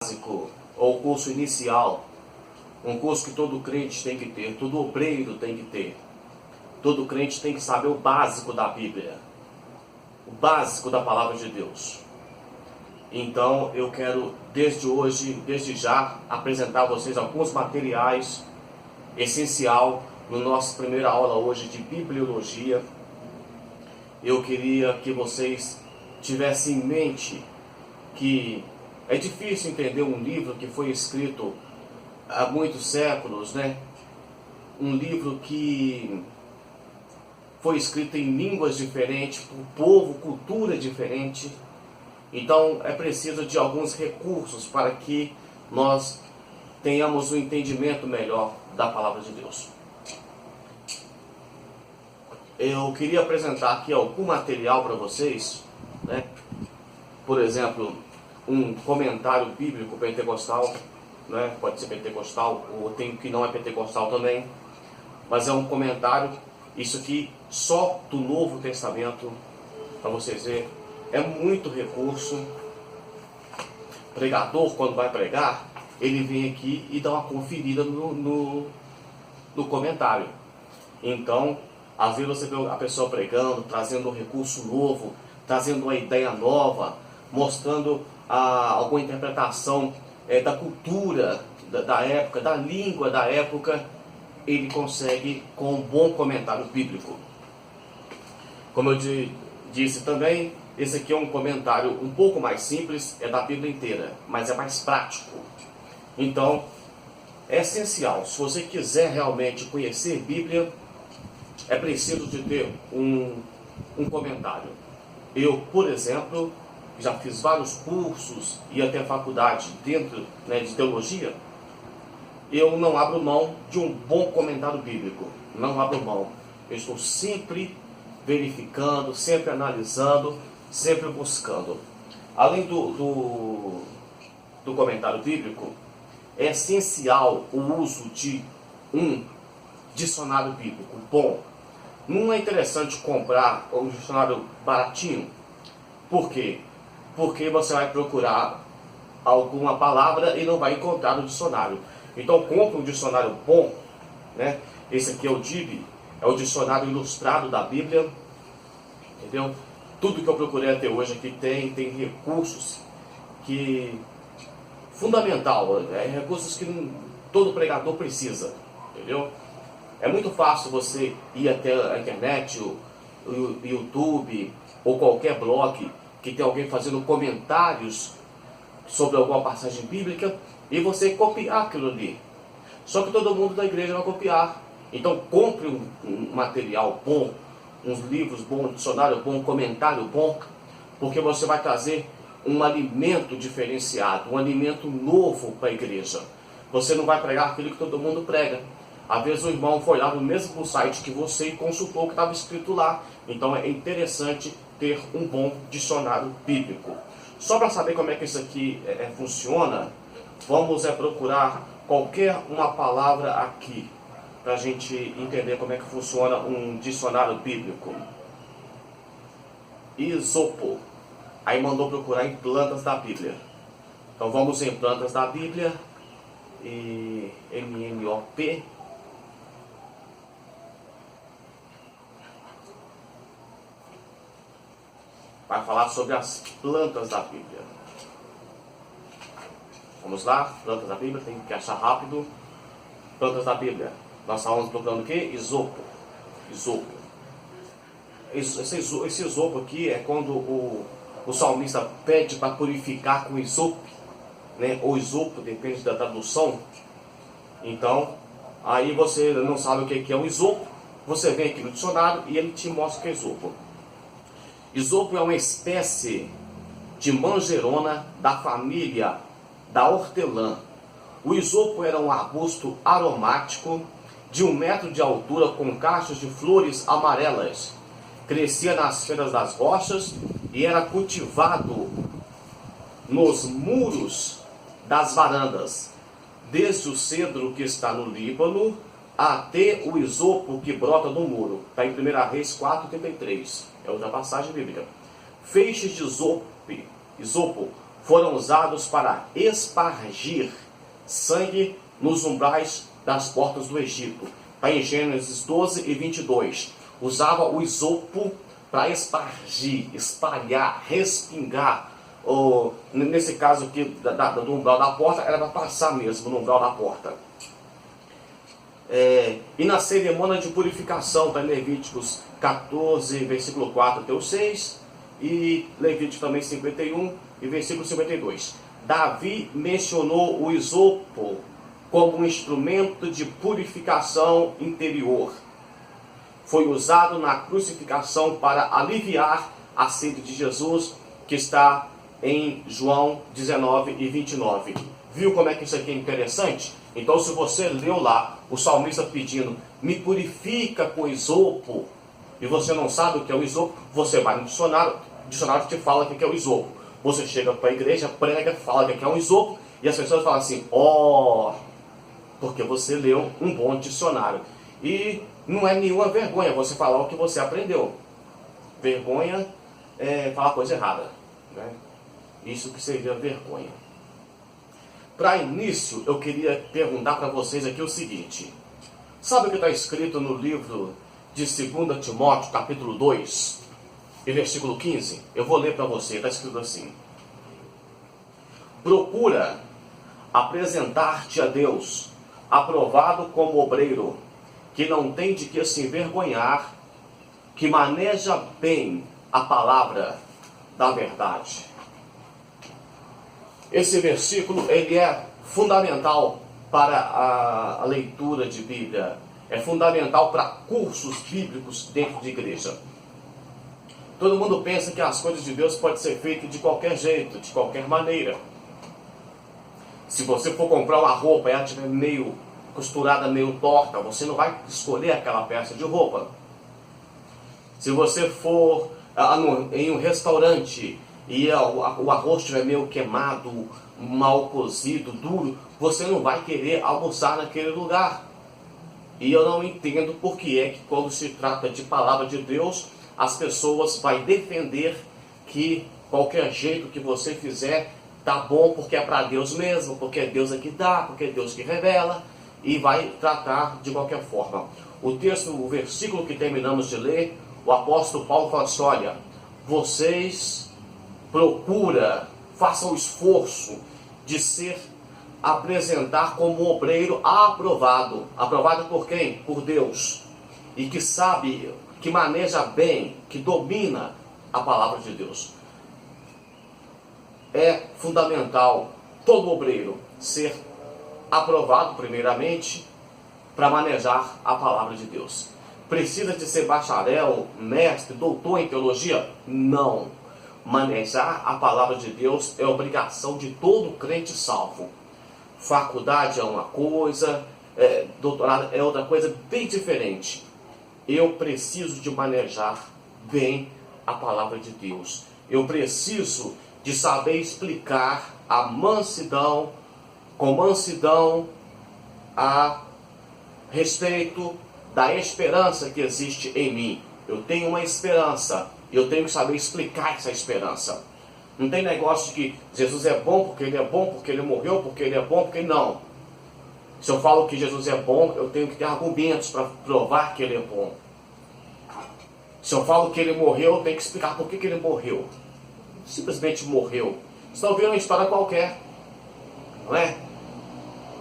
básico ou curso inicial, um curso que todo crente tem que ter, todo obreiro tem que ter. Todo crente tem que saber o básico da Bíblia, o básico da palavra de Deus. Então eu quero desde hoje, desde já, apresentar a vocês alguns materiais essencial no nossa primeira aula hoje de bibliologia. Eu queria que vocês tivessem em mente que é difícil entender um livro que foi escrito há muitos séculos, né? Um livro que foi escrito em línguas diferentes, por povo, cultura diferente. Então é preciso de alguns recursos para que nós tenhamos um entendimento melhor da palavra de Deus. Eu queria apresentar aqui algum material para vocês, né? Por exemplo, um comentário bíblico pentecostal, né? Pode ser pentecostal, ou tem que não é pentecostal também, mas é um comentário, isso aqui só do Novo Testamento, para vocês verem, é muito recurso. Pregador, quando vai pregar, ele vem aqui e dá uma conferida no comentário. Então, às vezes você vê a pessoa pregando, trazendo um recurso novo, trazendo uma ideia nova, mostrando alguma interpretação da cultura da época, da língua da época. Ele consegue com um bom comentário bíblico. Como eu disse também, esse aqui é um comentário um pouco mais simples, é da Bíblia inteira, mas é mais prático. Então, é essencial, se você quiser realmente conhecer Bíblia, é preciso de ter um comentário. Eu, por exemplo, já fiz vários cursos e até faculdade dentro, né, de teologia. Eu não abro mão de um bom comentário bíblico. Não abro mão. Eu estou sempre verificando, sempre analisando, sempre buscando. Além do comentário bíblico, é essencial o uso de um dicionário bíblico bom. Não é interessante comprar um dicionário baratinho. Por quê? Porque você vai procurar alguma palavra e não vai encontrar no dicionário. Então compre um dicionário bom, né? Esse aqui é o DIB, é o dicionário ilustrado da Bíblia, entendeu? Tudo que eu procurei até hoje aqui tem recursos que fundamental, recursos que todo pregador precisa, entendeu? É muito fácil você ir até a internet, o YouTube ou qualquer blog que tem alguém fazendo comentários sobre alguma passagem bíblica e você copiar aquilo ali. Só que todo mundo da igreja vai copiar. Então compre um material bom, uns livros bons, um dicionário bom, um comentário bom, porque você vai trazer um alimento diferenciado, um alimento novo para a igreja. Você não vai pregar aquilo que todo mundo prega. Às vezes o irmão foi lá no mesmo site que você e consultou o que estava escrito lá. Então é interessante ter um bom dicionário bíblico. Só para saber como é que isso aqui funciona, vamos procurar qualquer uma palavra aqui, para a gente entender como é que funciona um dicionário bíblico. Isopo. Aí mandou procurar em plantas da Bíblia. Então vamos em plantas da Bíblia. E MMOP. Vai falar sobre as plantas da Bíblia. Vamos lá, plantas da Bíblia, tem que achar rápido. Plantas da Bíblia. Nós estávamos procurando o quê? Isopo. Isopo. Esse isopo aqui é quando o salmista pede para purificar com isopo, né? Ou isopo, depende da tradução. Então, aí você não sabe o que é um isopo, você vem aqui no dicionário e ele te mostra o que é isopo. Isopo é uma espécie de manjerona da família da hortelã. O isopo era um arbusto aromático de 1 metro de altura com cachos de flores amarelas. Crescia nas fendas das rochas e era cultivado nos muros das varandas, desde o cedro que está no Líbano até o isopo que brota no muro. Está em 1 Reis 4:33. É outra passagem bíblica. Feixes de isopo foram usados para espargir sangue nos umbrais das portas do Egito. Está em Gênesis 12 e 22. Usava o isopo para espargir, espalhar, respingar. Nesse caso aqui do umbral da porta, era para passar mesmo no umbral da porta. E na cerimônia de purificação, está em Levíticos 14, versículo 4 até o 6, e Levíticos também 51 e versículo 52. Davi mencionou o isopo como um instrumento de purificação interior. Foi usado na crucificação para aliviar a sede de Jesus, que está em João 19 e 29. Viu como é que isso aqui é interessante? Então, se você leu lá o salmista pedindo, me purifica com isopo, e você não sabe o que é o isopo, você vai no dicionário, o dicionário te fala o que é o isopo. Você chega para a igreja, prega, fala que é um isopo, e as pessoas falam assim, porque você leu um bom dicionário. E não é nenhuma vergonha você falar o que você aprendeu. Vergonha é falar coisa errada, né? Isso que seria vergonha. Para início, eu queria perguntar para vocês aqui o seguinte. Sabe o que está escrito no livro de 2 Timóteo, capítulo 2, e versículo 15? Eu vou ler para você, está escrito assim. Procura apresentar-te a Deus, aprovado como obreiro, que não tem de que se envergonhar, que maneja bem a palavra da verdade. Esse versículo ele é fundamental para a leitura de Bíblia, é fundamental para cursos bíblicos dentro de igreja. Todo mundo pensa que as coisas de Deus podem ser feitas de qualquer jeito, de qualquer maneira. Se você for comprar uma roupa e ela estiver meio costurada, meio torta, você não vai escolher aquela peça de roupa. Se você for em um restaurante e o arroz estiver meio queimado, mal cozido, duro, você não vai querer almoçar naquele lugar. E eu não entendo por que é que quando se trata de palavra de Deus, as pessoas vão defender que qualquer jeito que você fizer tá bom porque é para Deus mesmo, porque é Deus que dá, porque é Deus que revela, e vai tratar de qualquer forma. O texto, o versículo que terminamos de ler, o apóstolo Paulo fala assim, olha, vocês façam o esforço de apresentar como um obreiro aprovado. Aprovado por quem? Por Deus. E que sabe, que maneja bem, que domina a palavra de Deus. É fundamental todo obreiro ser aprovado primeiramente para manejar a palavra de Deus. Precisa de ser bacharel, mestre, doutor em teologia? Não. Manejar a palavra de Deus é obrigação de todo crente salvo. Faculdade é uma coisa, doutorado é outra coisa bem diferente. Eu preciso de manejar bem a palavra de Deus. Eu preciso de saber explicar a mansidão, com mansidão, a respeito da esperança que existe em mim. Eu tenho uma esperança, e eu tenho que saber explicar essa esperança. Não tem negócio de que Jesus é bom porque ele é bom, porque ele morreu, porque ele é bom, porque não. Se eu falo que Jesus é bom, eu tenho que ter argumentos para provar que ele é bom. Se eu falo que ele morreu, eu tenho que explicar por que ele morreu. Simplesmente morreu. Estão ouvindo uma história qualquer, não é?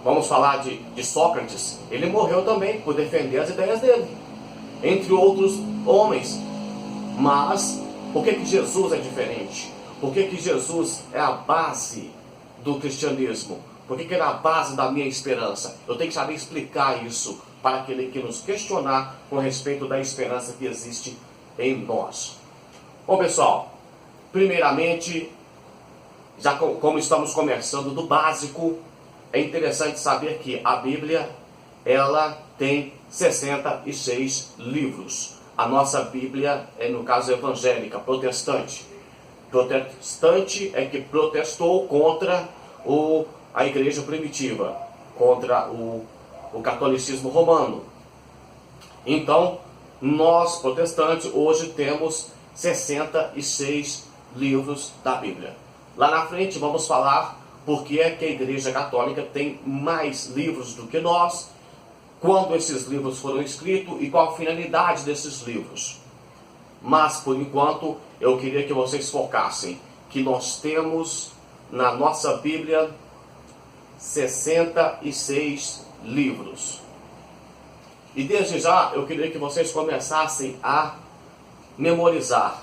Vamos falar de Sócrates. Ele morreu também por defender as ideias dele, entre outros homens. Mas por que Jesus é diferente? Por que Jesus é a base do cristianismo? Por que ele é a base da minha esperança? Eu tenho que saber explicar isso para aquele que nos questionar com respeito da esperança que existe em nós. Bom, pessoal, primeiramente, já como estamos conversando do básico, é interessante saber que a Bíblia, ela tem 66 livros. A nossa Bíblia é, no caso, evangélica, protestante. Protestante é que protestou contra a igreja primitiva, contra o catolicismo romano. Então, nós, protestantes, hoje temos 66 livros da Bíblia. Lá na frente vamos falar por que é que a Igreja Católica tem mais livros do que nós, quando esses livros foram escritos e qual a finalidade desses livros. Mas, por enquanto, eu queria que vocês focassem que nós temos na nossa Bíblia 66 livros. E desde já eu queria que vocês começassem a memorizar.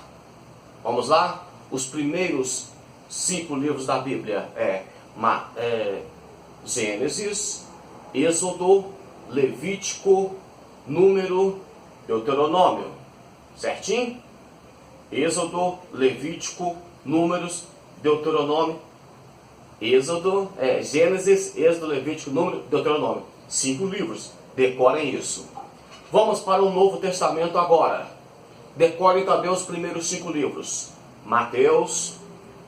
Vamos lá? Os primeiros 5 livros da Bíblia é Gênesis, Êxodo, Levítico, Número, Deuteronômio. Certinho? Êxodo, Levítico, Números, Deuteronômio. Gênesis, Êxodo, Levítico, Número, Deuteronômio. 5 livros. Decorem isso. Vamos para o Novo Testamento agora. Decorem também os primeiros 5 livros. Mateus,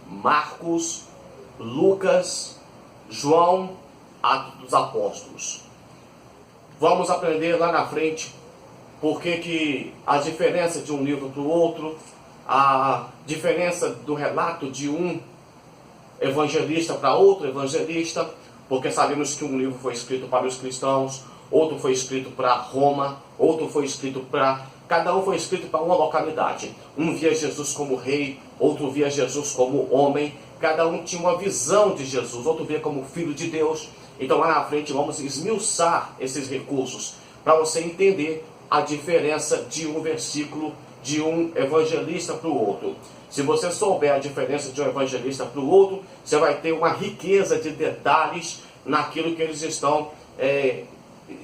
Marcos, Lucas, João, Atos dos Apóstolos. Vamos aprender lá na frente porque que a diferença de um livro para o outro, a diferença do relato de um evangelista para outro evangelista, porque sabemos que um livro foi escrito para os cristãos, outro foi escrito para Roma, outro foi escrito para... Cada um foi escrito para uma localidade. Um via Jesus como rei, outro via Jesus como homem. Cada um tinha uma visão de Jesus, outro via como filho de Deus. Então lá na frente vamos esmiuçar esses recursos para você entender a diferença de um versículo, de um evangelista para o outro. Se você souber a diferença de um evangelista para o outro, você vai ter uma riqueza de detalhes naquilo que eles estão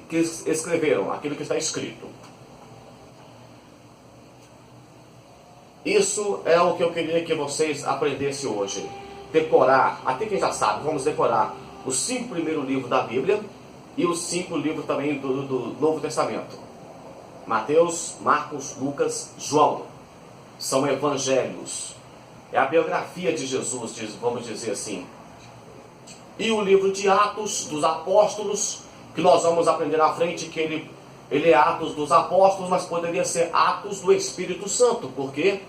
que escreveram, aquilo que está escrito. Isso é o que eu queria que vocês aprendessem hoje. Decorar, até quem já sabe, vamos decorar os 5 primeiros livros da Bíblia e os 5 livros também do Novo Testamento. Mateus, Marcos, Lucas, João. São evangelhos. É a biografia de Jesus, vamos dizer assim. E o livro de Atos dos Apóstolos, que nós vamos aprender na frente, que ele é Atos dos Apóstolos, mas poderia ser Atos do Espírito Santo, porque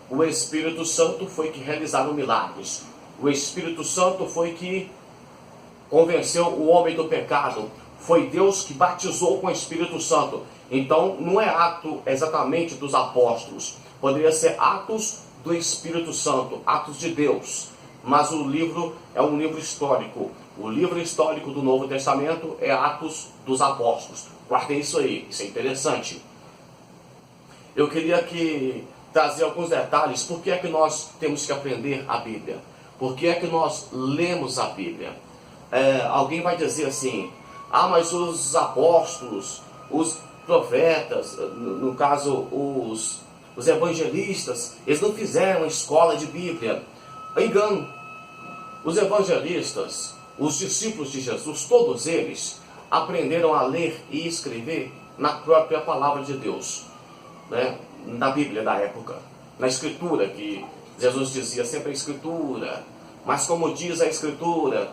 o Espírito Santo foi que realizaram milagres. O Espírito Santo foi que convenceu o homem do pecado. Foi Deus que batizou com o Espírito Santo. Então, não é ato exatamente dos apóstolos. Poderia ser Atos do Espírito Santo, Atos de Deus. Mas o livro é um livro histórico. O livro histórico do Novo Testamento é Atos dos Apóstolos. Guardem isso aí, isso é interessante. Eu queria trazer alguns detalhes. Por que é que nós temos que aprender a Bíblia? Por que é que nós lemos a Bíblia? Alguém vai dizer assim, mas os apóstolos, os profetas, no caso os evangelistas, eles não fizeram escola de Bíblia. Engano. Os evangelistas, os discípulos de Jesus, todos eles aprenderam a ler e escrever na própria palavra de Deus, né? Na Bíblia da época, na Escritura, que Jesus dizia sempre a Escritura, mas como diz a Escritura.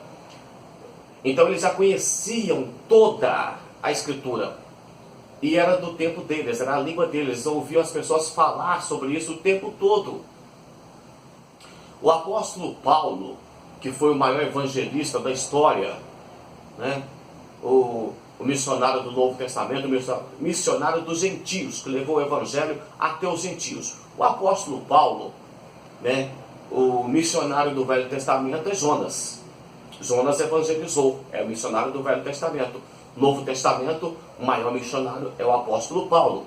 Então eles já conheciam toda a Escritura, e era do tempo deles, era a língua deles, ouviam as pessoas falar sobre isso o tempo todo. O apóstolo Paulo, que foi o maior evangelista da história, né? O missionário do Novo Testamento, o missionário dos gentios, que levou o evangelho até os gentios. O apóstolo Paulo, né? O missionário do Velho Testamento é Jonas. Jonas evangelizou, é o missionário do Velho Testamento. Novo Testamento, o maior missionário é o apóstolo Paulo.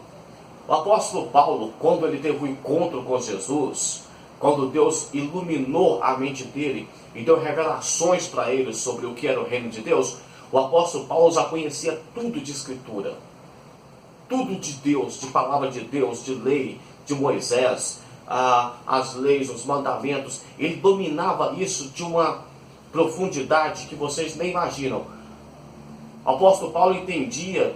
O apóstolo Paulo, quando ele teve um encontro com Jesus, quando Deus iluminou a mente dele e deu revelações para ele sobre o que era o reino de Deus, o apóstolo Paulo já conhecia tudo de Escritura, tudo de Deus, de palavra de Deus, de lei, de Moisés, as leis, os mandamentos. Ele dominava isso de uma profundidade que vocês nem imaginam. O apóstolo Paulo entendia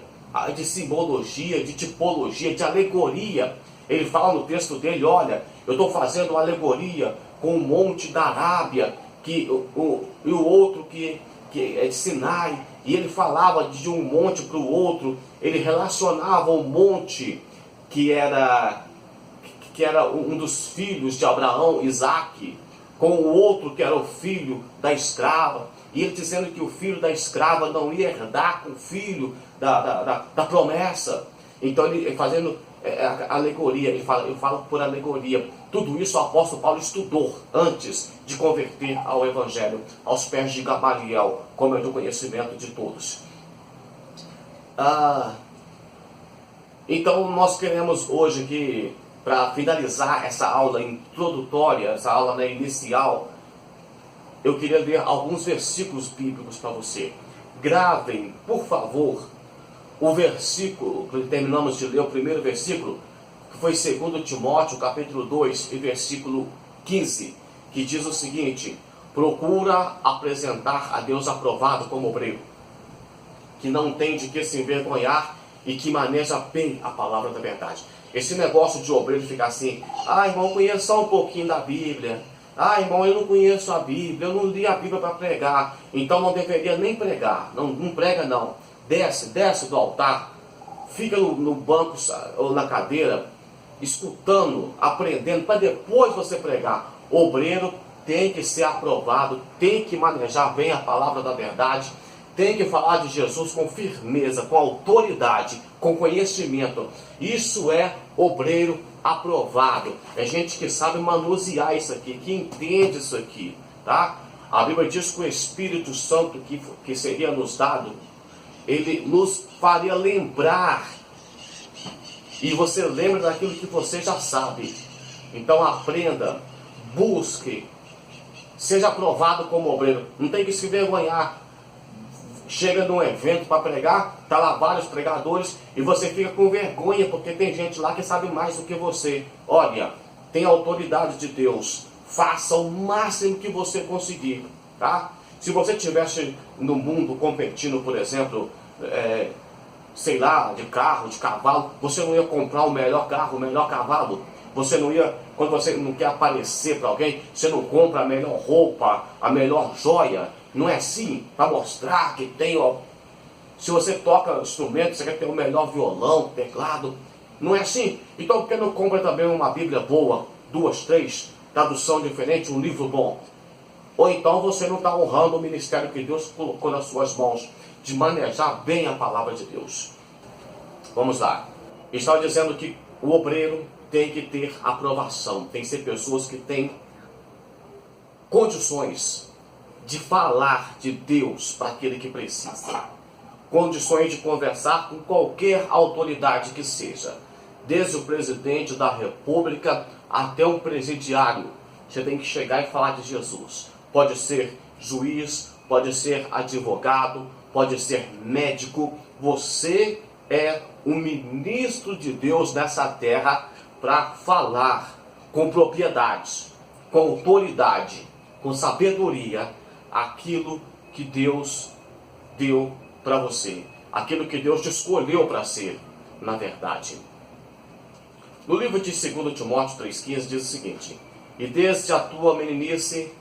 de simbologia, de tipologia, de alegoria. Ele fala no texto dele, olha, eu estou fazendo uma alegoria com o monte da Arábia, e o outro que é de Sinai, e ele falava de um monte para o outro, ele relacionava o monte que era um dos filhos de Abraão, Isaque, com o outro que era o filho da escrava, e ele dizendo que o filho da escrava não ia herdar com o filho da promessa. Então ele fazendo alegoria, ele fala, eu falo por alegoria. Tudo isso o apóstolo Paulo estudou antes de converter ao Evangelho, aos pés de Gamaliel, como é do conhecimento de todos. Então nós queremos hoje aqui, para finalizar essa aula introdutória, essa aula inicial, eu queria ler alguns versículos bíblicos para você. Gravem, por favor, o versículo, que terminamos de ler, o primeiro versículo, que foi 2 Timóteo, capítulo 2, e versículo 15, que diz o seguinte: procura apresentar a Deus aprovado como obreiro, que não tem de que se envergonhar e que maneja bem a palavra da verdade. Esse negócio de obreiro ficar assim, irmão, conheço só um pouquinho da Bíblia. Irmão, eu não conheço a Bíblia, eu não li a Bíblia para pregar, então não deveria nem pregar. Não prega não. Desce do altar, fica no banco ou na cadeira, escutando, aprendendo, para depois você pregar. Obreiro tem que ser aprovado, tem que manejar bem a palavra da verdade, tem que falar de Jesus com firmeza, com autoridade, com conhecimento. Isso é obreiro aprovado. É gente que sabe manusear isso aqui, que entende isso aqui, tá? A Bíblia diz que o Espírito Santo que seria nos dado, ele nos faria lembrar. E você lembra daquilo que você já sabe. Então aprenda, busque, seja aprovado como obreiro. Não tem que se envergonhar. Chega num evento para pregar, está lá vários pregadores e você fica com vergonha porque tem gente lá que sabe mais do que você. Olha, tem autoridade de Deus, faça o máximo que você conseguir, tá? Se você estivesse no mundo competindo, por exemplo, sei lá, de carro, de cavalo, você não ia comprar o melhor carro, o melhor cavalo. Você não ia, quando você não quer aparecer para alguém, você não compra a melhor roupa, a melhor joia. Não é assim? Para mostrar que tem, se você toca instrumento, você quer ter o melhor violão, teclado. Não é assim? Então por que não compra também uma Bíblia boa, 2, 3, tradução diferente, um livro bom? Ou então você não está honrando o ministério que Deus colocou nas suas mãos, de manejar bem a palavra de Deus. Vamos lá. Estava dizendo que o obreiro tem que ter aprovação, tem que ser pessoas que têm condições de falar de Deus para aquele que precisa, condições de conversar com qualquer autoridade que seja, desde o presidente da república até um presidiário. Você tem que chegar e falar de Jesus. Pode ser juiz, pode ser advogado, pode ser médico. Você é um ministro de Deus nessa terra para falar com propriedade, com autoridade, com sabedoria, aquilo que Deus deu para você, aquilo que Deus te escolheu para ser, na verdade. No livro de 2 Timóteo 3,15 diz o seguinte: e desde a tua meninice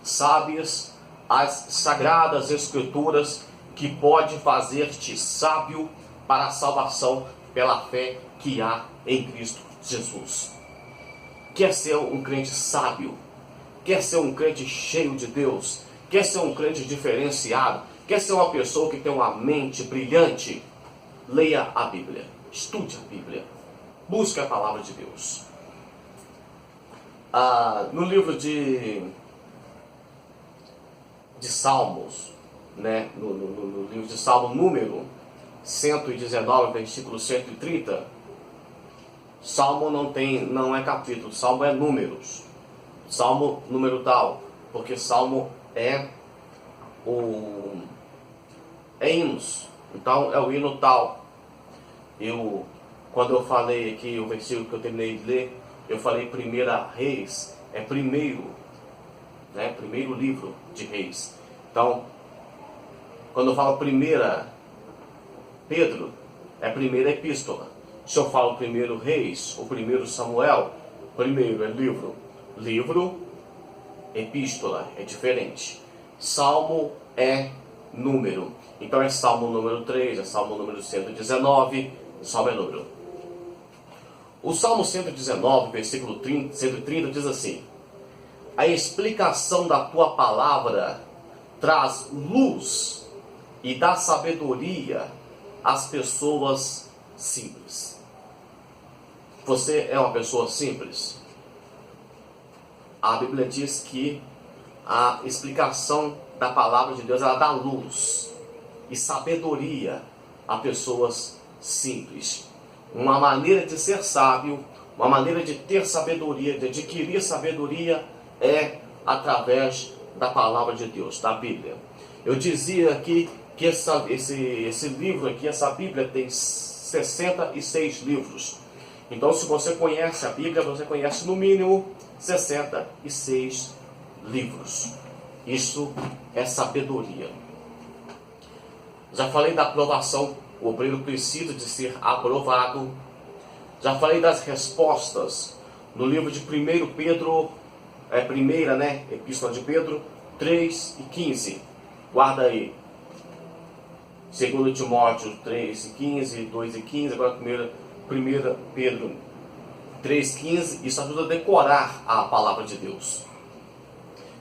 sabes as sagradas escrituras, que pode fazer-te sábio para a salvação pela fé que há em Cristo Jesus. Quer ser um crente sábio? Quer ser um crente cheio de Deus? Quer ser um crente diferenciado? Quer ser uma pessoa que tem uma mente brilhante? Leia a Bíblia, estude a Bíblia, busque a palavra de Deus. No livro de Salmos, né? no livro de Salmo número 119, versículo 130, Salmo não é capítulo, Salmo é números. Salmo número tal, porque Salmo é hinos, então é o hino tal. Quando eu falei aqui o versículo que eu terminei de ler, eu falei 1 Reis, é primeiro, né? Primeiro livro de Reis. Então, quando eu falo 1 Pedro, é primeira epístola. Se eu falo 1 Reis, ou 1 Samuel, primeiro é livro, epístola, é diferente. Salmo é número. Então é Salmo número 3, é Salmo número 119, Salmo é número. O Salmo 119, versículo 130 diz assim: a explicação da tua palavra traz luz e dá sabedoria às pessoas simples. Você é uma pessoa simples? A Bíblia diz que a explicação da palavra de Deus, ela dá luz e sabedoria a pessoas simples. Uma maneira de ser sábio, uma maneira de ter sabedoria, de adquirir sabedoria, é através da palavra de Deus, da Bíblia. Eu dizia aqui que esse livro aqui, essa Bíblia tem 66 livros. Então, se você conhece a Bíblia, você conhece no mínimo 66 livros. Isso é sabedoria. Já falei da aprovação. O obreiro precisa de ser aprovado. Já falei das respostas no livro de 1 Pedro, Epístola de Pedro 3 e 15. Guarda aí. 2 Timóteo 3 e 15, 2 e 15, agora 1 Pedro 3, 15. Isso ajuda a decorar a palavra de Deus.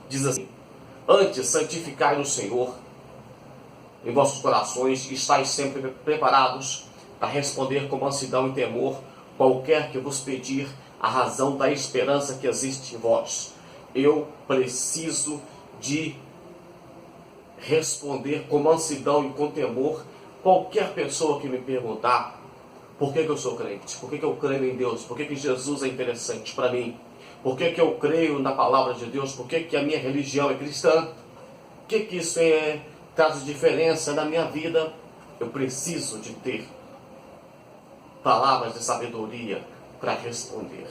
Diz assim: antes, santificai no Senhor em vossos corações, e estáis sempre preparados para responder com mansidão e temor qualquer que vos pedir a razão da esperança que existe em vós. Eu preciso de responder com mansidão e com temor qualquer pessoa que me perguntar por que eu sou crente, por que eu creio em Deus, por que Jesus é interessante para mim, por que eu creio na palavra de Deus, por que a minha religião é cristã, o que isso traz diferença na minha vida. Eu preciso de ter palavras de sabedoria para responder.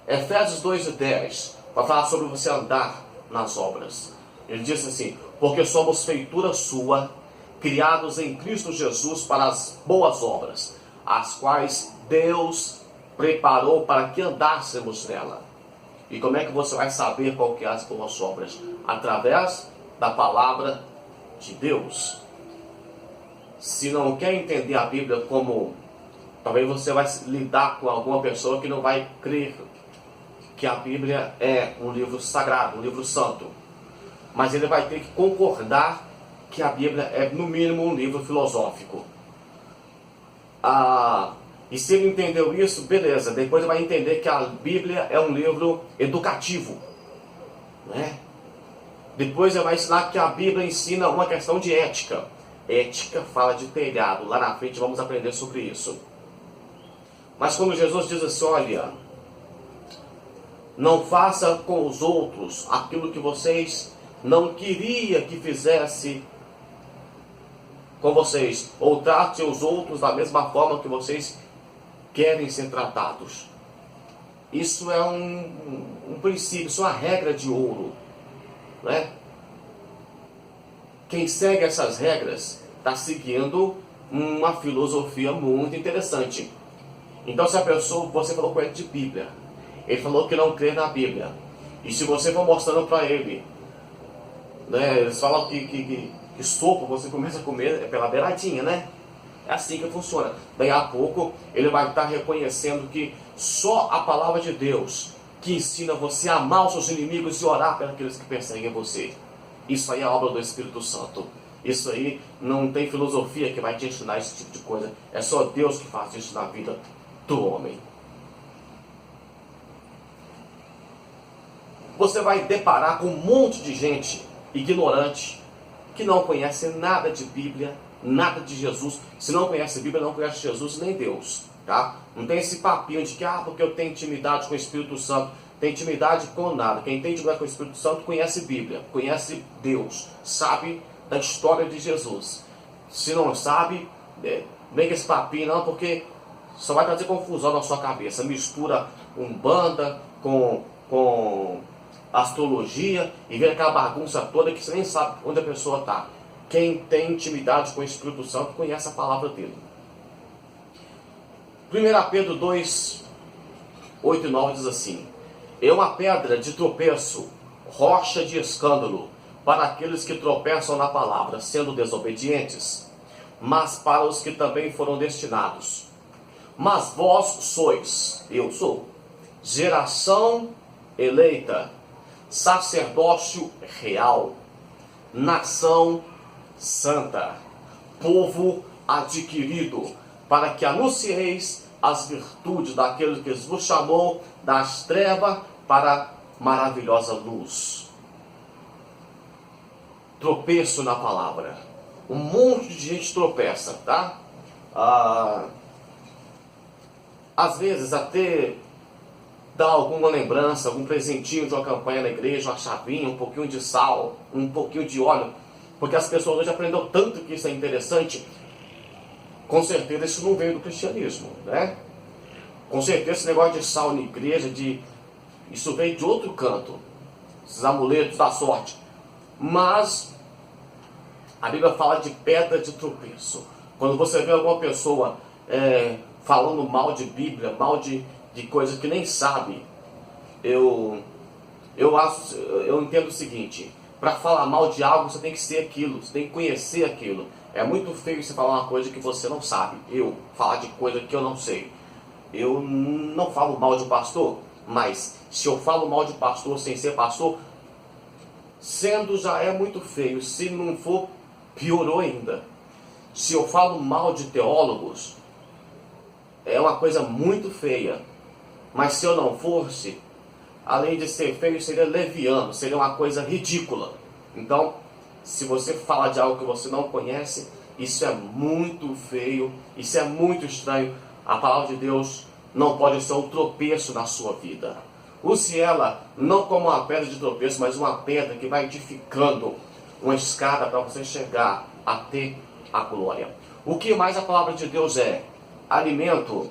Efésios 2:10 vai falar sobre você andar nas obras. Ele diz assim: porque somos feitura sua, criados em Cristo Jesus para as boas obras, as quais Deus preparou para que andássemos nela. E como é que você vai saber qual que é as boas obras? Através da palavra de Deus. Se não quer entender a Bíblia como... talvez você vai lidar com alguma pessoa que não vai crer que a Bíblia é um livro sagrado, um livro santo. Mas ele vai ter que concordar que a Bíblia é, no mínimo, um livro filosófico. E se ele entendeu isso, beleza. Depois ele vai entender que a Bíblia é um livro educativo, né? Depois ele vai ensinar que a Bíblia ensina uma questão de ética. Ética fala de telhado. Lá na frente vamos aprender sobre isso. Mas quando Jesus diz assim: olha, não faça com os outros aquilo que vocês não queriam que fizesse com vocês, ou trate os outros da mesma forma que vocês querem ser tratados. Isso é um princípio, isso é uma regra de ouro, né? Quem segue essas regras está seguindo uma filosofia muito interessante. Então, se a pessoa, você falou com ele de Bíblia, ele falou que não crê na Bíblia, e se você for mostrando para ele, né, eles falam que sopa você começa a comer pela beiradinha, né? É assim que funciona. Daí a pouco ele vai estar reconhecendo que só a palavra de Deus que ensina você a amar os seus inimigos e orar pelos aqueles que perseguem você. Isso aí é a obra do Espírito Santo. Isso aí não tem filosofia que vai te ensinar esse tipo de coisa. É só Deus que faz isso na vida do homem. Você vai deparar com um monte de gente ignorante, que não conhece nada de Bíblia, nada de Jesus. Se não conhece Bíblia, não conhece Jesus nem Deus, tá? Não tem esse papinho de que, porque eu tenho intimidade com o Espírito Santo. Tem intimidade com nada. Quem tem intimidade com o Espírito Santo conhece Bíblia, conhece Deus, sabe da história de Jesus. Se não sabe, vem com esse papinho não, porque só vai trazer confusão na sua cabeça. Mistura Umbanda com astrologia e vem aquela bagunça toda que você nem sabe onde a pessoa está. Quem tem intimidade com o Espírito Santo conhece a palavra dele. 1 Pedro 2, 8 e 9 diz assim: é uma pedra de tropeço, rocha de escândalo, para aqueles que tropeçam na palavra, sendo desobedientes, mas para os que também foram destinados. Mas vós sois, eu sou, geração eleita, sacerdócio real, nação santa, povo adquirido, para que anuncieis as virtudes daquele que vos chamou das trevas para a maravilhosa luz. Tropeço na palavra. Um monte de gente tropeça, tá? Às vezes até dá alguma lembrança, algum presentinho de uma campanha na igreja, uma chavinha, um pouquinho de sal, um pouquinho de óleo, porque as pessoas hoje aprenderam tanto que isso é interessante. Com certeza isso não veio do cristianismo, né? Com certeza esse negócio de sal na igreja, isso veio de outro canto, esses amuletos da sorte. Mas a Bíblia fala de pedra de tropeço. Quando você vê alguma pessoa falando mal de Bíblia, mal de coisas que nem sabe, eu entendo o seguinte: para falar mal de algo você tem que ser aquilo, você tem que conhecer aquilo. É muito feio você falar uma coisa que você não sabe. Eu falar de coisa que eu não sei. Eu não falo mal de pastor, mas se eu falo mal de pastor sem ser pastor, sendo já é muito feio. Se não for, piorou ainda. Se eu falo mal de teólogos, é uma coisa muito feia. Mas se eu não fosse, além de ser feio, seria leviano, seria uma coisa ridícula. Então, se você fala de algo que você não conhece, isso é muito feio, isso é muito estranho. A palavra de Deus não pode ser um tropeço na sua vida. Use ela não como uma pedra de tropeço, mas uma pedra que vai edificando uma escada para você chegar até a glória. O que mais a palavra de Deus é? Alimento.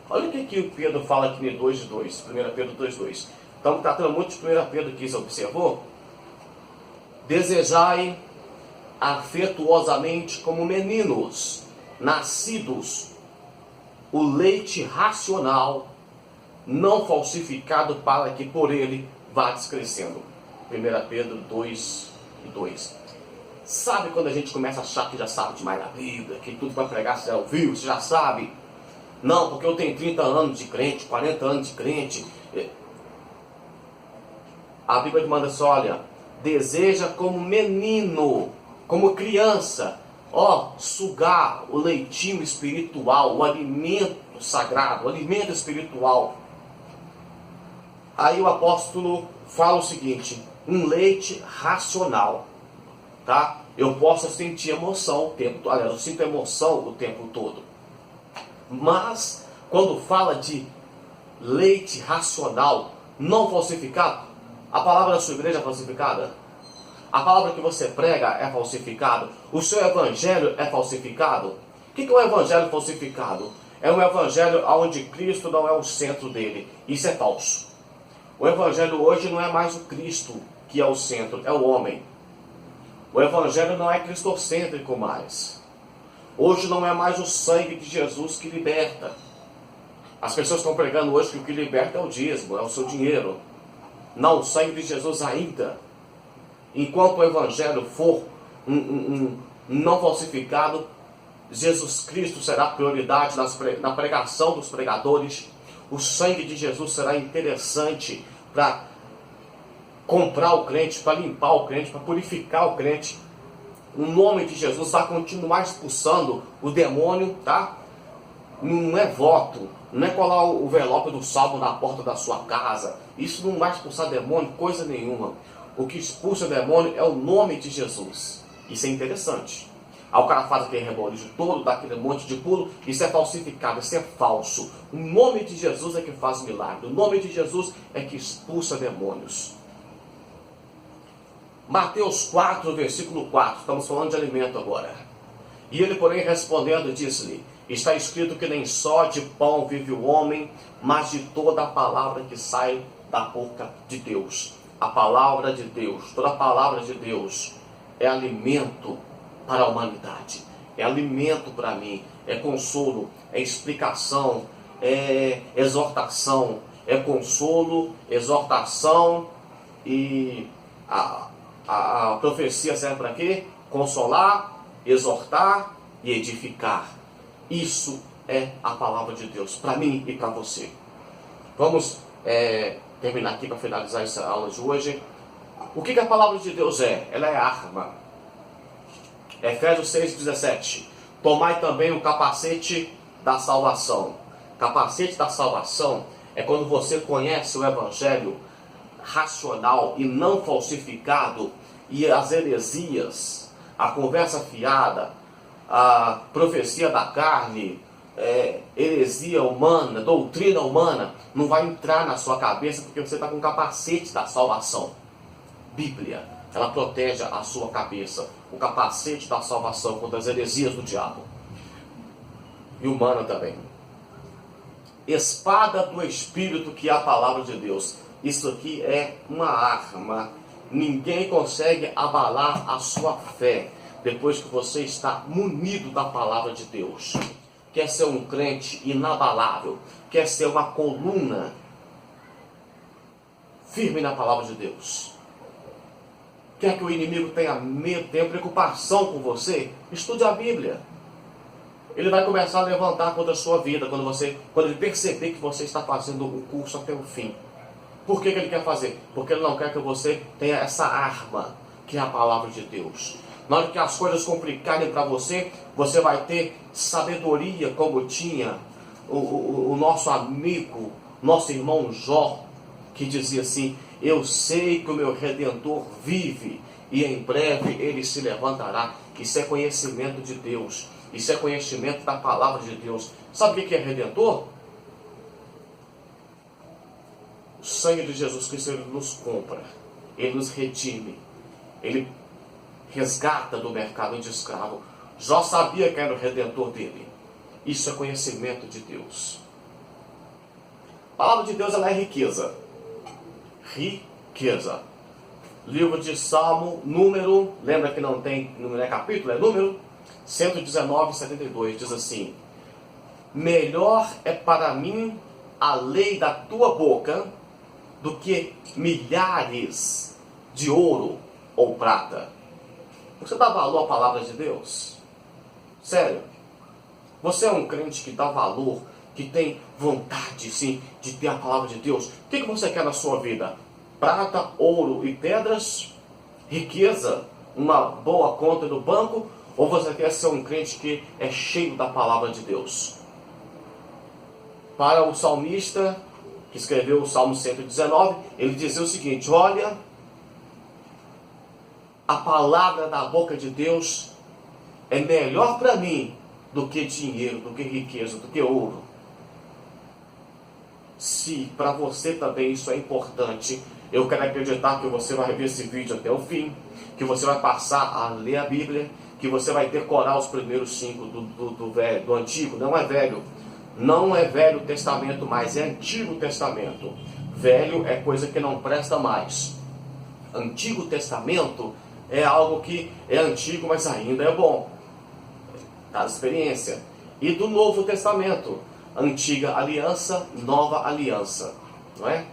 Olha o que o Pedro fala aqui em 2:2, 1 Pedro 2:2. Estamos tratando muito de 1 Pedro aqui, você observou? Desejai afetuosamente como meninos, nascidos, o leite racional, não falsificado, para que por ele vá descrescendo. 1 Pedro 2:2. Sabe quando a gente começa a achar que já sabe demais da Bíblia, que tudo para pregar você já ouviu, você já sabe? Não, porque eu tenho 30 anos de crente, 40 anos de crente. A Bíblia manda assim: olha, deseja como menino, como criança, sugar o leitinho espiritual, o alimento sagrado, o alimento espiritual. Aí o apóstolo fala o seguinte: um leite racional, tá? Eu posso sentir emoção o tempo todo, aliás, eu sinto emoção o tempo todo. Mas, quando fala de leite racional, não falsificado, a palavra da sua igreja é falsificada? A palavra que você prega é falsificada? O seu evangelho é falsificado? O que é um evangelho falsificado? É um evangelho onde Cristo não é o centro dele. Isso é falso. O evangelho hoje não é mais o Cristo que é o centro, é o homem. O evangelho não é cristocêntrico mais. Hoje não é mais o sangue de Jesus que liberta. As pessoas estão pregando hoje que o que liberta é o dízimo, é o seu dinheiro. Não, o sangue de Jesus ainda. Enquanto o evangelho for não falsificado, Jesus Cristo será prioridade na pregação dos pregadores. O sangue de Jesus será interessante para comprar o crente, para limpar o crente, para purificar o crente. O nome de Jesus vai continuar expulsando o demônio, tá? Não é voto, não é colar o envelope do salmo na porta da sua casa. Isso não vai expulsar demônio, coisa nenhuma. O que expulsa demônio é o nome de Jesus. Isso é interessante. Aí o cara faz aquele reboliço todo, dá aquele monte de pulo. Isso é falsificado, isso é falso. O nome de Jesus é que faz milagre. O nome de Jesus é que expulsa demônios. Mateus 4, versículo 4, estamos falando de alimento agora. E ele, porém, respondendo, disse-lhe: está escrito que nem só de pão vive o homem, mas de toda a palavra que sai da boca de Deus. A palavra de Deus, toda a palavra de Deus é alimento para a humanidade, é alimento para mim, é consolo, é explicação, é exortação, é consolo, exortação. E a profecia serve para quê? Consolar, exortar e edificar. Isso é a palavra de Deus para mim e para você. Vamos terminar aqui para finalizar essa aula de hoje. O que a palavra de Deus é? Ela é arma. Efésios 6,17. Tomai também o capacete da salvação. Capacete da salvação é quando você conhece o Evangelho racional e não falsificado, e as heresias, a conversa fiada, a profecia da carne, heresia humana, doutrina humana, não vai entrar na sua cabeça, porque você está com o capacete da salvação. Bíblia, ela protege a sua cabeça, o capacete da salvação contra as heresias do diabo. E humana também. Espada do Espírito, que é a palavra de Deus. Isso aqui é uma arma. Ninguém consegue abalar a sua fé depois que você está munido da palavra de Deus. Quer ser um crente inabalável, quer ser uma coluna firme na palavra de Deus. Quer que o inimigo tenha medo, tenha preocupação com você? Estude a Bíblia. Ele vai começar a levantar contra a sua vida quando ele perceber que você está fazendo o curso até o fim. Por que ele quer fazer? Porque ele não quer que você tenha essa arma, que é a palavra de Deus. Na hora que as coisas complicarem para você, você vai ter sabedoria, como tinha o nosso amigo, nosso irmão Jó, que dizia assim: eu sei que o meu Redentor vive e em breve ele se levantará. Isso é conhecimento de Deus, isso é conhecimento da palavra de Deus. Sabe o que é Redentor? O sangue de Jesus Cristo, ele nos compra, ele nos redime, ele resgata do mercado de escravo. Jó sabia que era o Redentor dele. Isso é conhecimento de Deus. A palavra de Deus, ela é riqueza. Riqueza. Livro de Salmo, número, lembra que não é capítulo, é número 119:72, diz assim: melhor é para mim a lei da tua boca do que milhares de ouro ou prata. Você dá valor à palavra de Deus? Sério? Você é um crente que dá valor, que tem vontade, sim, de ter a palavra de Deus? O que você quer na sua vida? Prata, ouro e pedras? Riqueza? Uma boa conta no banco? Ou você quer ser um crente que é cheio da palavra de Deus? Para o salmista, que escreveu o Salmo 119, ele dizia o seguinte: olha, a palavra da boca de Deus é melhor para mim do que dinheiro, do que riqueza, do que ouro. Se para você também isso é importante, eu quero acreditar que você vai ver esse vídeo até o fim, que você vai passar a ler a Bíblia, que você vai decorar os primeiros 5 do Antigo. Não é Velho Testamento mais, é Antigo Testamento. Velho é coisa que não presta mais. Antigo Testamento é algo que é antigo, mas ainda é bom. Da experiência. E do Novo Testamento, Antiga Aliança, Nova Aliança, não é?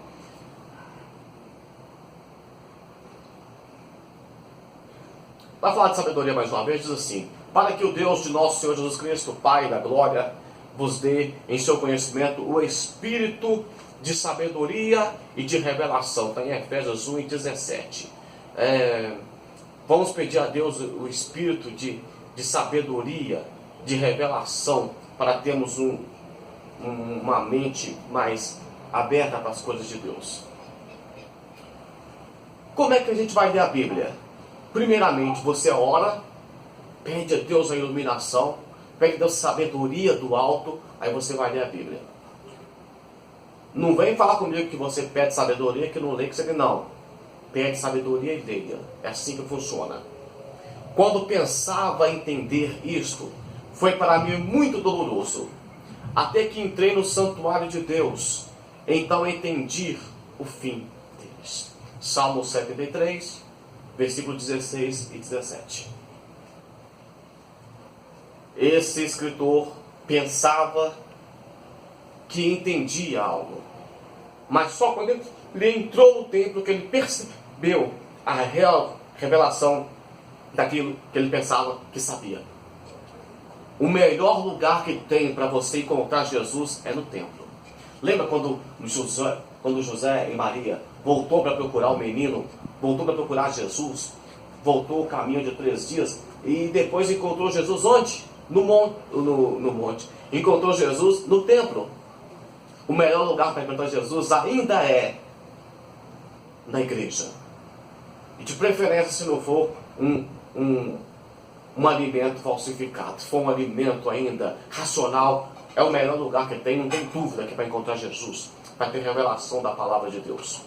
Para falar de sabedoria mais uma vez, diz assim: para que o Deus de nosso Senhor Jesus Cristo, Pai da glória, vos dê em seu conhecimento o espírito de sabedoria e de revelação. Está em Efésios 1:17. Vamos pedir a Deus o espírito de sabedoria, de revelação, para termos uma mente mais aberta para as coisas de Deus. Como é que a gente vai ler a Bíblia? Primeiramente, você ora, pede a Deus a iluminação, pede a Deus sabedoria do alto, aí você vai ler a Bíblia. Não vem falar comigo que você pede sabedoria, que não lê, que você lê, não. Pede sabedoria e leia. É assim que funciona. Quando pensava entender isto, foi para mim muito doloroso, até que entrei no santuário de Deus, então entendi o fim deles. Salmo 73, versículos 16 e 17. Esse escritor pensava que entendia algo, mas só quando ele entrou no templo que ele percebeu a real revelação daquilo que ele pensava que sabia. O melhor lugar que tem para você encontrar Jesus é no templo. Lembra quando quando José e Maria voltou para procurar o menino, voltou para procurar Jesus, voltou o caminho de 3 dias e depois encontrou Jesus onde? No monte. Encontrou Jesus no templo. O melhor lugar para encontrar Jesus ainda é na igreja. E de preferência, se não for um alimento falsificado, se for um alimento ainda racional, é o melhor lugar que tem, não tem dúvida que é para encontrar Jesus, para ter revelação da palavra de Deus.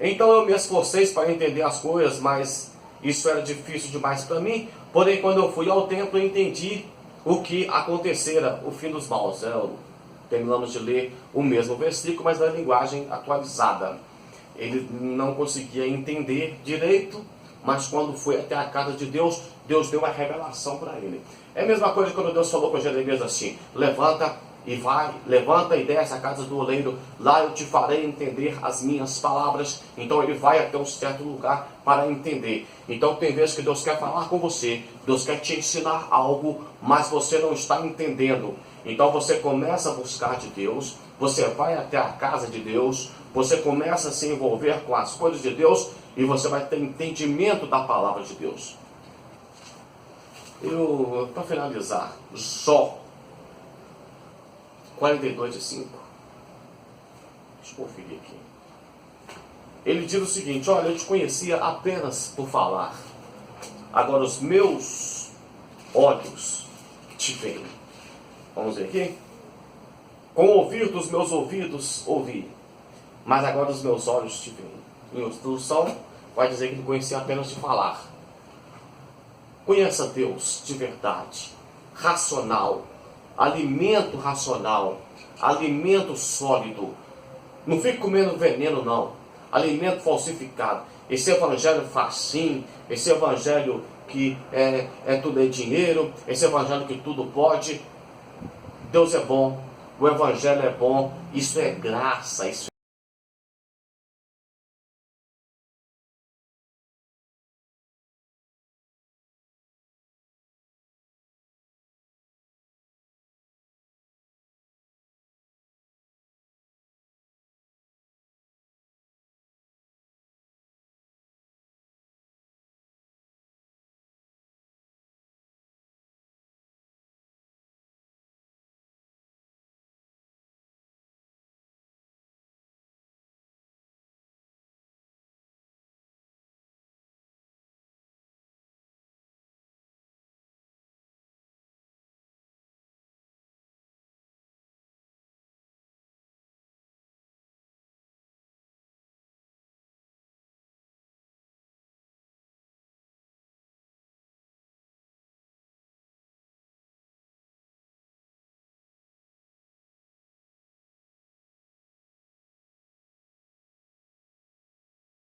Então eu me esforcei para entender as coisas, mas isso era difícil demais para mim. Porém, quando eu fui ao templo, eu entendi o que acontecera, o fim dos maus. Terminamos de ler o mesmo versículo, mas na linguagem atualizada. Ele não conseguia entender direito, mas quando foi até a casa de Deus, Deus deu a revelação para ele. É a mesma coisa quando Deus falou com Jeremias assim: levanta e desce à casa do oleiro, lá eu te farei entender as minhas palavras. Então ele vai até um certo lugar para entender. Então tem vezes que Deus quer falar com você, Deus quer te ensinar algo, mas você não está entendendo. Então você começa a buscar de Deus, você vai até a casa de Deus, você começa a se envolver com as coisas de Deus e você vai ter entendimento da palavra de Deus. Para finalizar, Jó 42:5. Deixa eu conferir aqui. Ele diz o seguinte: olha, eu te conhecia apenas por falar, agora os meus olhos te veem. Vamos ver aqui. Com o ouvir dos meus ouvidos ouvi, mas agora os meus olhos te veem. Em instrução vai dizer que ele conhecia apenas de falar. Conheça Deus de verdade, racional, alimento racional, alimento sólido. Não fique comendo veneno, não. Alimento falsificado. Esse evangelho facinho, esse evangelho que tudo é dinheiro, esse evangelho que tudo pode. Deus é bom, o evangelho é bom, isso é graça, isso